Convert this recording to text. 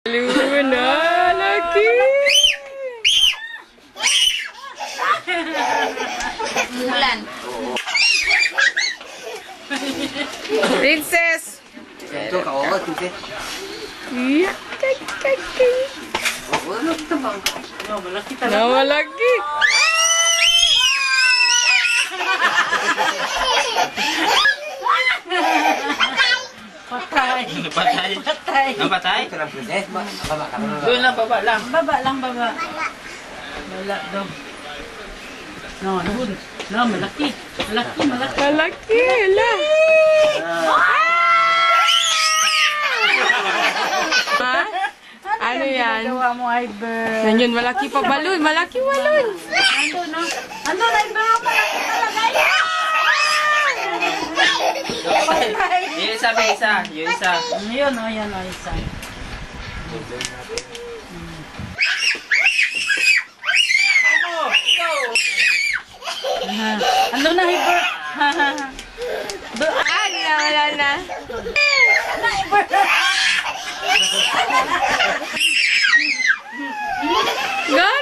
Luna, laki. Bulan. Princess. Ito ka, oo, princess. Iya, kaki. Wala kita bang? Nama lagi. Patay. Napatay. Patay. Napatay? Ito lang, princess. Baba ka na. Doon lang, baba lang. Baba lang, baba. Wala daw. No, doon. No, malaki. Malaki, malaki. Malaki lah. Ha? Ano yan? Gawa mo, Iber. Yan yun, malaki pa balon. Malaki balon. Ando, no? Ando, Iber. Malaki talaga. Yung isa, may isa. Yung isa. Ayun, o, yan, o, isa. Ando na, Iber. Ah, wala na. Go!